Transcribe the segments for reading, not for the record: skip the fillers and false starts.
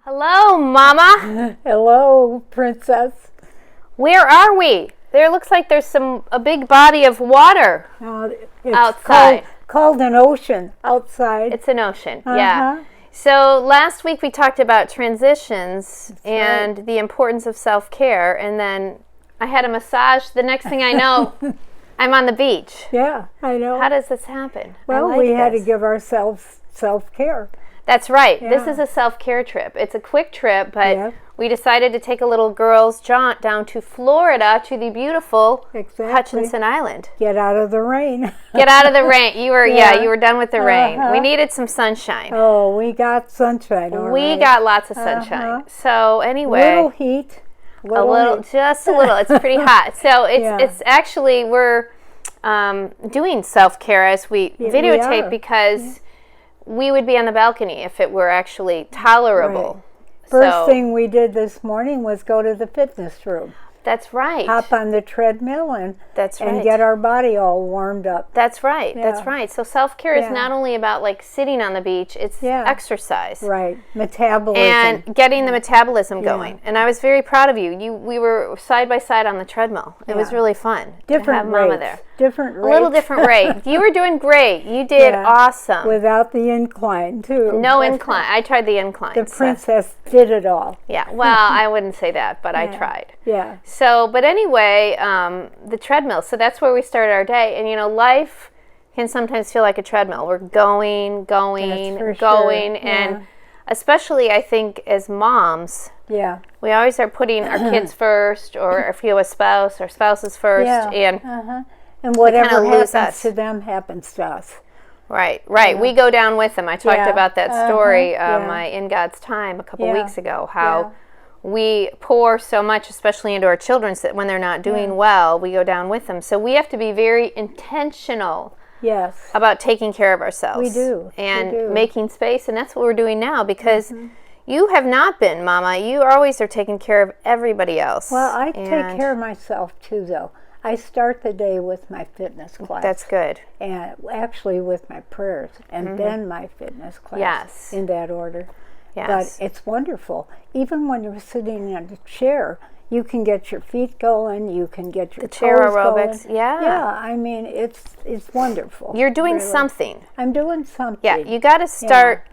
Hello, Mama. Hello, Princess. Where are we? There looks like there's a big body of water It's outside. Called an ocean outside. It's an ocean, yeah. So last week we talked about transitions and the importance of self-care, and then I had a massage. The next thing I know, I'm on the beach. Yeah, I know. How does this happen? Well, we had to give ourselves self-care. That's right. Yeah. This is a self-care trip. It's a quick trip, but we decided to take a little girls' jaunt down to Florida to the beautiful Hutchinson Island. Get out of the rain. Get out of the rain. You were you were done with the rain. We needed some sunshine. Oh, we got sunshine. We got lots of sunshine. So anyway, little heat. Just a little. It's pretty hot. So it's actually we're doing self-care as we videotape because we would be on the balcony if it were actually tolerable. Right. First thing we did this morning was go to the fitness room. That's right. Hop on the treadmill and get our body all warmed up. That's right. Yeah. That's right. So self-care is not only about like sitting on the beach, it's exercise. Right. Metabolism. And getting the metabolism going. And I was very proud of you. We were side by side on the treadmill. It was really fun to have Mama there. Different rates. A little different rate. You were doing great. You did awesome. Without the incline, too. No incline. I tried the incline. The princess did it all. Yeah. Well, I wouldn't say that, but I tried. Yeah. So, but anyway, the treadmill. So that's where we started our day. And, you know, life can sometimes feel like a treadmill. We're going. And especially, I think, as moms, we always are putting our kids first, or if you have a spouse, our spouses first. And whatever happens to them happens to us. Right. We go down with them. I talked about that story, my In God's Time, a couple weeks ago, how we pour so much, especially into our children, so that when they're not doing well, we go down with them. So we have to be very intentional about taking care of ourselves. We do. And making space, and that's what we're doing now, because you have not been, Mama. You always are taking care of everybody else. Well, I take care of myself, too, though. I start the day with my fitness class. That's good. And actually with my prayers, and then my fitness class. Yes. In that order. Yes. But it's wonderful. Even when you're sitting in a chair, you can get your feet going, you can get your chair toes aerobics. going. Yeah, I mean, it's wonderful. You're doing something. I'm doing something. Yeah, you got to start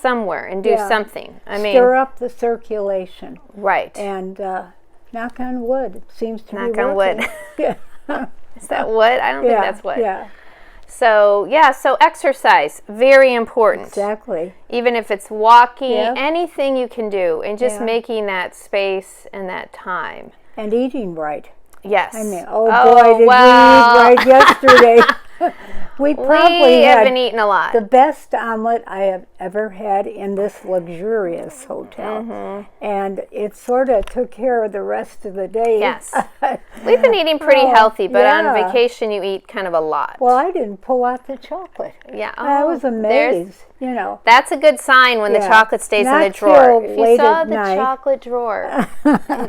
somewhere and do something. I mean, stir up the circulation. Right. And knock on wood. It seems to be working. Knock on wood. Is that wood? I don't think that's wood. Yeah. So, so exercise, very important. Exactly. Even if it's walking, anything you can do, and just making that space and that time. And eating right. Yes. I mean, boy, did we eat right yesterday. We probably haven't eaten a lot. The best omelet I have ever had in this luxurious hotel. And it sort of took care of the rest of the day. Yes. We've been eating pretty healthy, but on vacation you eat kind of a lot. Well, I didn't pull out the chocolate. Yeah. I was amazed, you know. That's a good sign when the chocolate stays in the drawer. If you saw the chocolate drawer,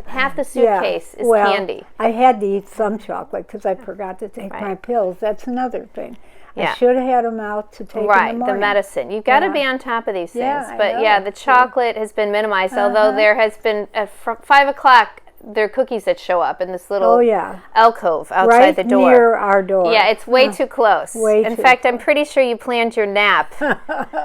half the suitcase is candy. I had to eat some chocolate because I forgot to take my pills. That's another thing. I should have had them out to take in the morning. The medicine. You've got to be on top of these things. But the chocolate has been minimized, although there has been, at 5 o'clock, there are cookies that show up in this little alcove outside the door. Right near our door. Yeah, it's way too close. In fact, I'm pretty sure you planned your nap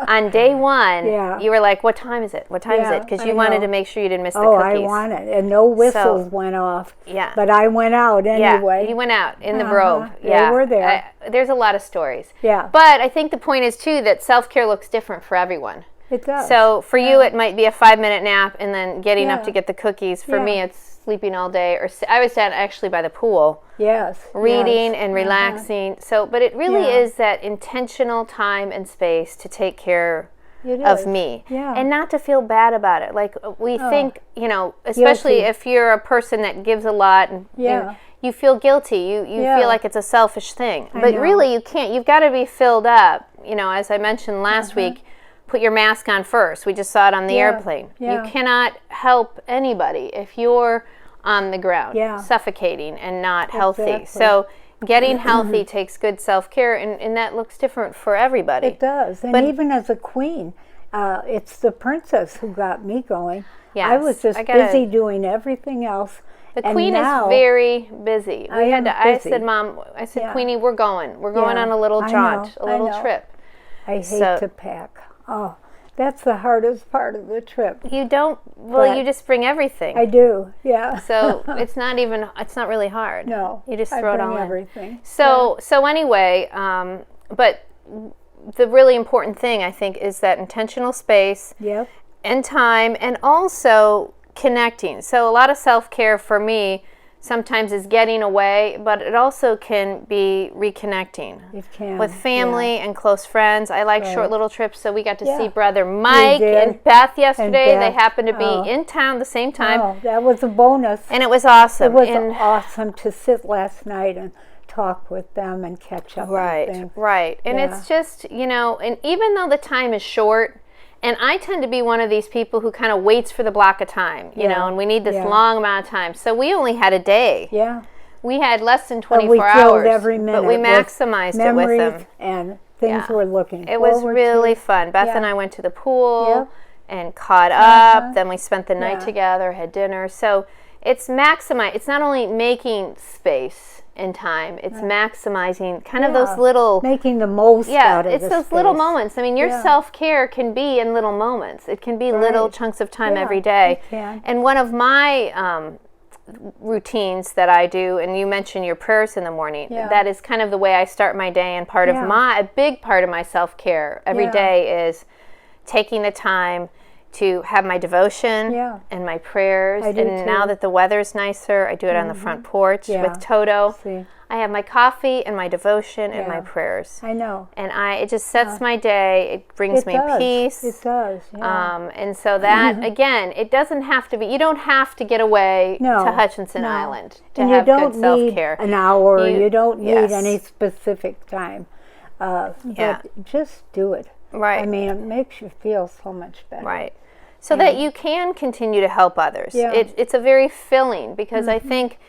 on day one. You were like, what time is it? What time is it? Because you wanted to make sure you didn't miss the cookies. I wanted. And no whistles went off. But I went out anyway. Yeah, you went out in the robe. They were there. There's a lot of stories. Yeah. But I think the point is, too, that self-care looks different for everyone. It does. So for you, it might be a 5-minute nap and then getting up to get the cookies. For me, it's sleeping all day. Or I was down actually by the pool. Reading and relaxing. So, but it really is that intentional time and space to take care of me. And not to feel bad about it. Like we think, you know, especially if you're a person that gives a lot and you feel guilty. You feel like it's a selfish thing. But really you can't. You've got to be filled up. You know, as I mentioned last week, put your mask on first. We just saw it on the airplane. You cannot help anybody if you're on the ground suffocating and not healthy. So getting healthy takes good self-care, and that looks different for everybody. It does. And even as a queen, it's the princess who got me going. Yes, I was just busy doing everything else. The Queen is very busy. I said, Mom, Queenie, we're going. We're going on a little jaunt, a little trip. I hate to pack. Oh, that's the hardest part of the trip. You don't, you just bring everything. I do, yeah. So it's not really hard. No. You just throw it all in. Everything. So anyway, but the really important thing, I think, is that intentional space and time, and also connecting. So a lot of self-care for me sometimes is getting away, but it also can be reconnecting. It can. With family and close friends. I like short little trips, so we got to see Brother Mike and Beth yesterday. They happened to be in town the same time. Oh, that was a bonus. And it was awesome. It was awesome to sit last night and talk with them and catch up. Right. And it's just, and even though the time is short, and I tend to be one of these people who kind of waits for the block of time, and we need this long amount of time. So we only had a day. Yeah. We had less than 24 hours. Every minute but we maximized it with them. And things we're looking It was really fun. Beth and I went to the pool and caught up. Then we spent the night together, had dinner. So it's maximize. It's not only making space in time, it's maximizing kind of those little, making the most out of it's those little moments. I mean, your self-care can be in little moments. It can be little chunks of time every day. And one of my routines that I do, and you mentioned your prayers in the morning, that is kind of the way I start my day, and part of a big part of my self-care every day is taking the time to have my devotion and my prayers. And now that the weather's nicer, I do it on the front porch with Toto. I have my coffee and my devotion and my prayers. I know. And it just sets my day. It brings me peace. It does. And so that, again, it doesn't have to be, you don't have to get away to Hutchinson Island to have good self-care. An hour. You don't need any specific time. But just do it. Right. I mean, it makes you feel so much better. Right. So that you can continue to help others. It's a very filling, because I think,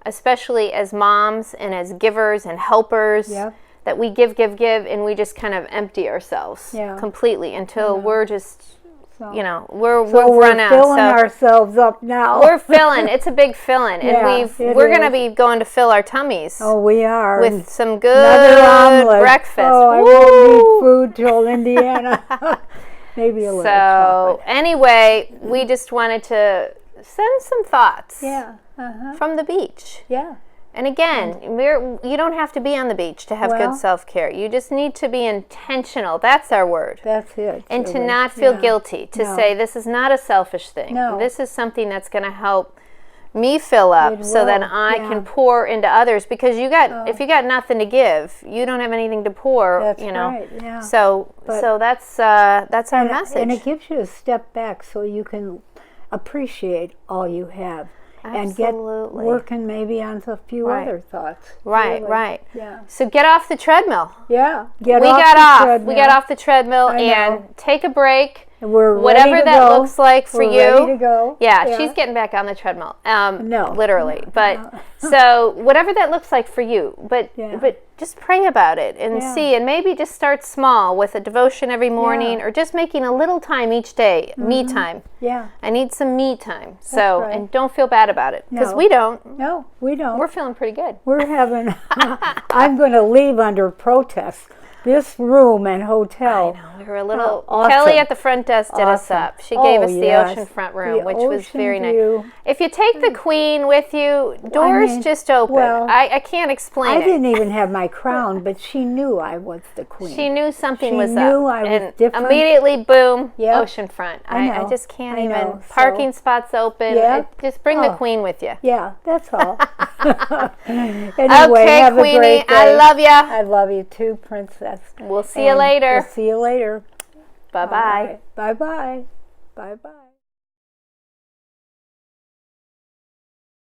especially as moms and as givers and helpers, that we give, and we just kind of empty ourselves completely until we're just, we're run out. We're filling ourselves up now. We're filling. It's a big filling, and we're going to be going to fill our tummies. Oh, we are. With some good breakfast. Oh, I won't need food till Indiana. Maybe a little chocolate. Anyway, we just wanted to send some thoughts from the beach. Yeah. And again, you don't have to be on the beach to have good self-care. You just need to be intentional. That's our word. That's it. And to not feel guilty, to say this is not a selfish thing. No. This is something that's going to help me fill up so that I can pour into others, because if you got nothing to give, you don't have anything to pour. That's right. Yeah. So that's our message. And it gives you a step back so you can appreciate all you have. And get working maybe on a few other thoughts. Right. Yeah. So get off the treadmill. Yeah. We got off the treadmill and take a break. We're whatever that go. looks like for you. Ready to go. Yeah, she's getting back on the treadmill. No, literally. But so whatever that looks like for you. But just pray about it and see, and maybe just start small with a devotion every morning, or just making a little time each day, me time. Yeah, I need some me time. So and don't feel bad about it, because we don't. No, we don't. We're feeling pretty good. We're having. I'm going to leave under protest. This room and hotel. I know, we were a little. Awesome. Kelly at the front desk did us up. She gave us the oceanfront room, which was very nice. If you take the Queen with you, doors just open. Well, I can't explain it. I didn't even have my crown, but she knew I was the Queen. She knew something was up. She knew I was different. Immediately, boom, oceanfront. I just can't I even. know. Parking spots open. Just bring the Queen with you. Yeah, that's all. Anyway, okay, have Queenie, a great day. I love you. I love you too, Princess. We'll see you later. We'll see you later. Bye-bye. Bye-bye. Bye-bye.